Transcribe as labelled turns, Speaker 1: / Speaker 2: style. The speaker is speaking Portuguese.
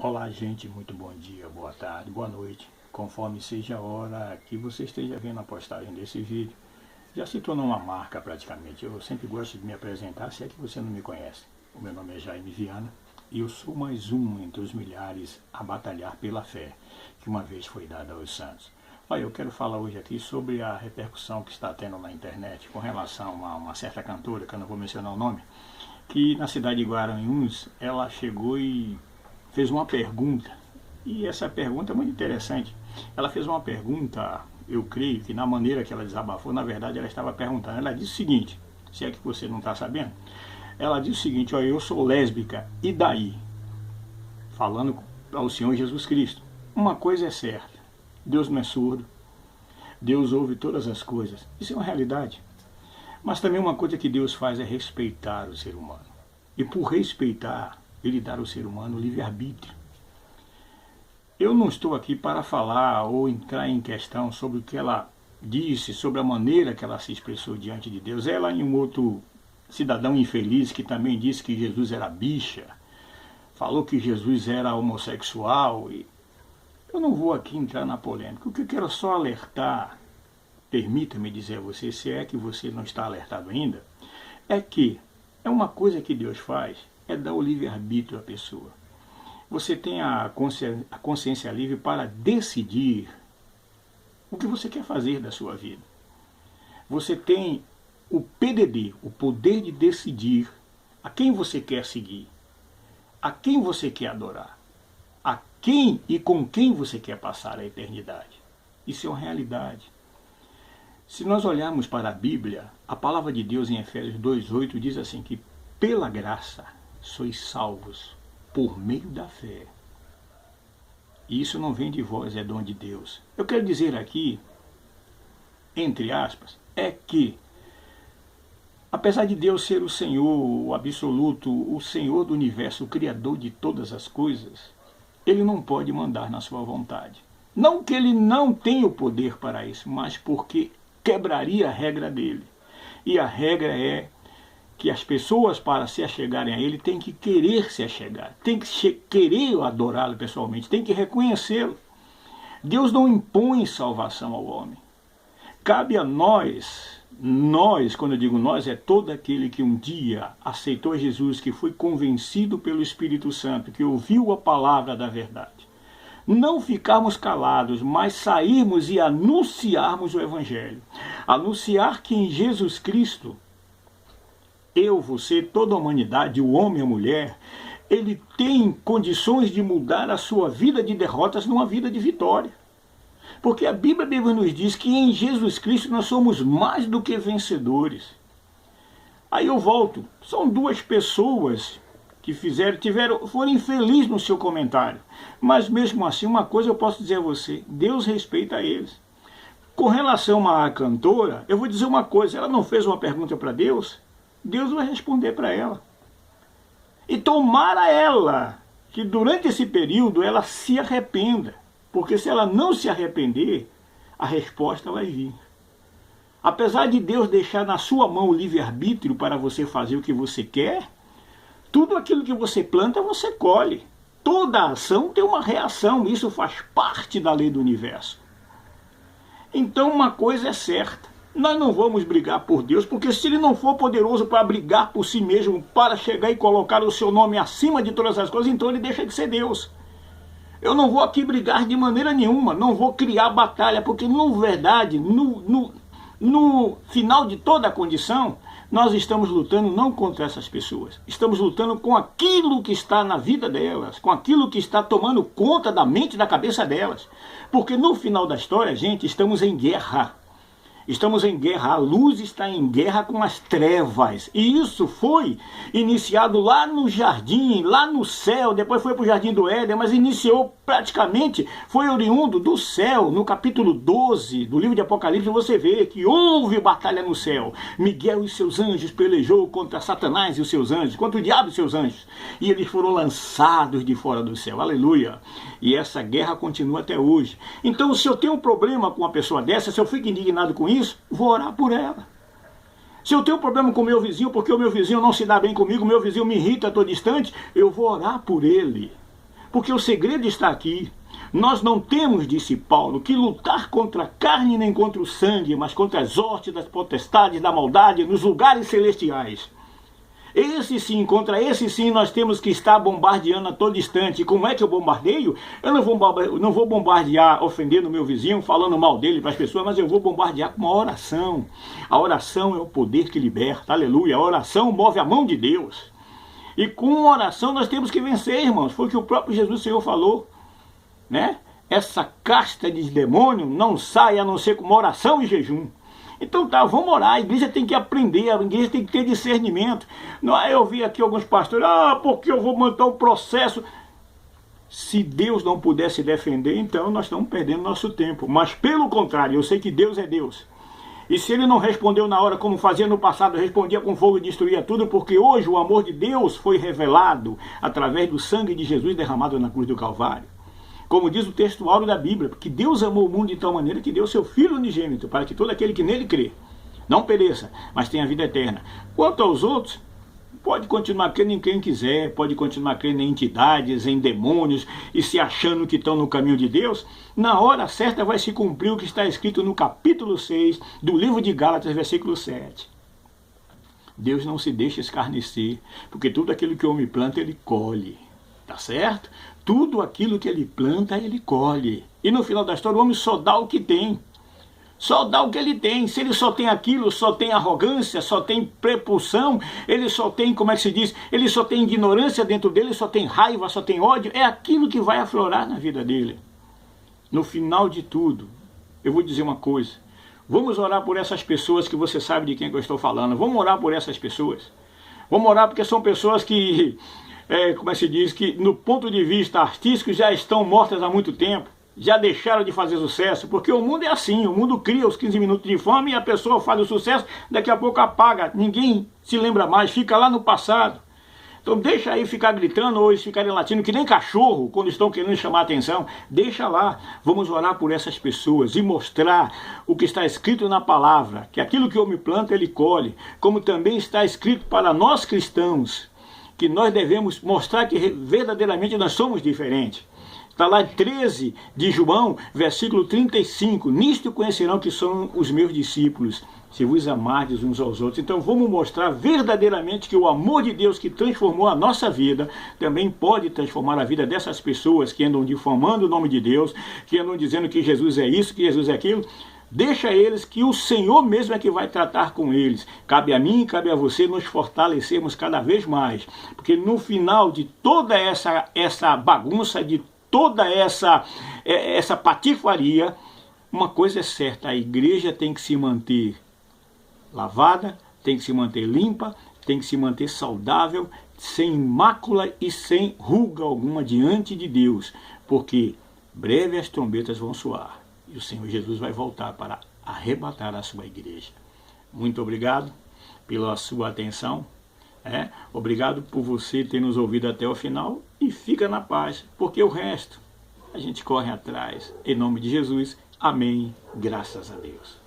Speaker 1: Olá, gente, muito bom dia, boa tarde, boa noite, conforme seja a hora que você esteja vendo a postagem desse vídeo. Já se tornou uma marca praticamente. Eu sempre gosto de me apresentar, se é que você não me conhece. O meu nome é Jaime Viana e eu sou mais um entre os milhares a batalhar pela fé que uma vez foi dada aos santos. Olha, eu quero falar hoje aqui sobre a repercussão que está tendo na internet com relação a uma certa cantora, que eu não vou mencionar o nome, que na cidade de Guaranhuns ela chegou e fez uma pergunta, e essa pergunta é muito interessante. Ela fez uma pergunta, eu creio que na maneira que ela desabafou, na verdade ela estava perguntando. Ela disse o seguinte, se é que você não está sabendo, ela disse o seguinte: olha, eu sou lésbica, e daí? Falando ao Senhor Jesus Cristo. Uma coisa é certa, Deus não é surdo, Deus ouve todas as coisas, isso é uma realidade. Mas também uma coisa que Deus faz é respeitar o ser humano, e por respeitar, Ele dá ao ser humano o livre-arbítrio. Eu não estou aqui para falar ou entrar em questão sobre o que ela disse, sobre a maneira que ela se expressou diante de Deus. Ela e um outro cidadão infeliz que também disse que Jesus era bicha, falou que Jesus era homossexual. E eu não vou aqui entrar na polêmica. O que eu quero só alertar, permita-me dizer a você, se é que você não está alertado ainda, é que é uma coisa que Deus faz, é dar o livre-arbítrio à pessoa. Você tem a consciência livre para decidir o que você quer fazer da sua vida. Você tem o PDD, o poder de decidir a quem você quer seguir, a quem você quer adorar, a quem e com quem você quer passar a eternidade. Isso é uma realidade. Se nós olharmos para a Bíblia, a palavra de Deus em Efésios 2:8 diz assim que pela graça sois salvos por meio da fé. E isso não vem de vós, é dom de Deus. Eu quero dizer aqui, entre aspas, é que, apesar de Deus ser o Senhor, o absoluto, o Senhor do universo, o Criador de todas as coisas, Ele não pode mandar na sua vontade. Não que Ele não tenha o poder para isso, mas porque quebraria a regra dele. E a regra é que as pessoas, para se achegarem a Ele, têm que querer se achegar, têm que querer adorá-lo pessoalmente, têm que reconhecê-lo. Deus não impõe salvação ao homem. Cabe a nós, quando eu digo nós, é todo aquele que um dia aceitou Jesus, que foi convencido pelo Espírito Santo, que ouviu a palavra da verdade. Não ficarmos calados, mas sairmos e anunciarmos o Evangelho. Anunciar que em Jesus Cristo, eu, você, toda a humanidade, o homem e a mulher, ele tem condições de mudar a sua vida de derrotas numa vida de vitória. Porque a Bíblia nos diz que em Jesus Cristo nós somos mais do que vencedores. Aí eu volto, são duas pessoas que foram infelizes no seu comentário. Mas mesmo assim, uma coisa eu posso dizer a você, Deus respeita eles. Com relação à cantora, eu vou dizer uma coisa, ela não fez uma pergunta para Deus, Deus vai responder para ela. E tomara ela que durante esse período ela se arrependa. Porque se ela não se arrepender, a resposta vai vir. Apesar de Deus deixar na sua mão o livre-arbítrio para você fazer o que você quer, tudo aquilo que você planta, você colhe. Toda ação tem uma reação, isso faz parte da lei do universo. Então uma coisa é certa, nós não vamos brigar por Deus, porque se Ele não for poderoso para brigar por si mesmo, para chegar e colocar o seu nome acima de todas as coisas, então Ele deixa de ser Deus. Eu não vou aqui brigar de maneira nenhuma, não vou criar batalha, porque na verdade, no final de toda a condição, nós estamos lutando não contra essas pessoas, estamos lutando com aquilo que está na vida delas, com aquilo que está tomando conta da mente e da cabeça delas. Porque no final da história, gente, estamos em guerra. Estamos em guerra, a luz está em guerra com as trevas. E isso foi iniciado lá no jardim, lá no céu, depois foi para o jardim do Éden, mas iniciou praticamente, foi oriundo do céu. No capítulo 12 do livro de Apocalipse você vê que houve batalha no céu. Miguel e seus anjos pelejou contra Satanás e os seus anjos, contra o diabo e os seus anjos. E eles foram lançados de fora do céu, aleluia. E essa guerra continua até hoje. Então se eu tenho um problema com uma pessoa dessa, se eu fico indignado com isso, vou orar por ela. Se eu tenho um problema com o meu vizinho, porque o meu vizinho não se dá bem comigo, o meu vizinho me irrita, estou distante, eu vou orar por ele. Porque o segredo está aqui. Nós não temos, disse Paulo, que lutar contra a carne nem contra o sangue, mas contra as hostes das potestades da maldade nos lugares celestiais. Contra esse sim nós temos que estar bombardeando a todo instante. E como é que eu bombardeio? Eu não vou bombardear ofendendo o meu vizinho, falando mal dele para as pessoas, mas eu vou bombardear com uma oração. A oração é o poder que liberta, aleluia. A oração move a mão de Deus. E com oração nós temos que vencer, irmãos. Foi o que o próprio Jesus Senhor falou, né? Essa casta de demônio não sai a não ser com uma oração e jejum. Então tá, vamos orar, a igreja tem que aprender, a igreja tem que ter discernimento. Eu vi aqui alguns pastores, porque eu vou montar um processo. Se Deus não puder se defender, então nós estamos perdendo nosso tempo. Mas pelo contrário, eu sei que Deus é Deus. E se ele não respondeu na hora como fazia no passado, respondia com fogo e destruía tudo, porque hoje o amor de Deus foi revelado através do sangue de Jesus derramado na cruz do Calvário. Como diz o texto áureo da Bíblia, porque Deus amou o mundo de tal maneira que deu seu Filho unigênito, para que todo aquele que nele crê não pereça, mas tenha vida eterna. Quanto aos outros, pode continuar crendo em quem quiser, pode continuar crendo em entidades, em demônios, e se achando que estão no caminho de Deus. Na hora certa vai se cumprir o que está escrito no capítulo 6 do livro de Gálatas, versículo 7. Deus não se deixa escarnecer, porque tudo aquilo que o homem planta, ele colhe. Tá certo? Tudo aquilo que ele planta, ele colhe. E no final da história, o homem só dá o que tem. Só dá o que ele tem. Se ele só tem aquilo, só tem arrogância, só tem prepulsão, ele só tem, como é que se diz? Ele só tem ignorância dentro dele, só tem raiva, só tem ódio. É aquilo que vai aflorar na vida dele. No final de tudo, eu vou dizer uma coisa. Vamos orar por essas pessoas que você sabe de quem eu estou falando. Vamos orar por essas pessoas. Vamos orar porque são pessoas que... como é que se diz, que no ponto de vista artístico já estão mortas há muito tempo, já deixaram de fazer sucesso, porque o mundo é assim, o mundo cria os 15 minutos de fome e a pessoa faz o sucesso, daqui a pouco apaga, ninguém se lembra mais, fica lá no passado. Então deixa aí ficar gritando ou eles ficarem latindo que nem cachorro quando estão querendo chamar a atenção. Deixa lá, vamos orar por essas pessoas e mostrar o que está escrito na palavra, que aquilo que o homem planta ele colhe, como também está escrito para nós cristãos, que nós devemos mostrar que verdadeiramente nós somos diferentes. Está lá 13 de João, versículo 35. Nisto conhecerão que são os meus discípulos, se vos amardes uns aos outros. Então vamos mostrar verdadeiramente que o amor de Deus que transformou a nossa vida, também pode transformar a vida dessas pessoas que andam difamando o nome de Deus, que andam dizendo que Jesus é isso, que Jesus é aquilo. Deixa eles que o Senhor mesmo é que vai tratar com eles. Cabe a mim, cabe a você nos fortalecermos cada vez mais. Porque no final de toda essa bagunça, de toda essa patifaria, uma coisa é certa, a igreja tem que se manter lavada, tem que se manter limpa, tem que se manter saudável, sem mácula e sem ruga alguma diante de Deus. Porque breve as trombetas vão soar. E o Senhor Jesus vai voltar para arrebatar a sua igreja. Muito obrigado pela sua atenção. Obrigado por você ter nos ouvido até o final. E fica na paz, porque o resto a gente corre atrás. Em nome de Jesus. Amém. Graças a Deus.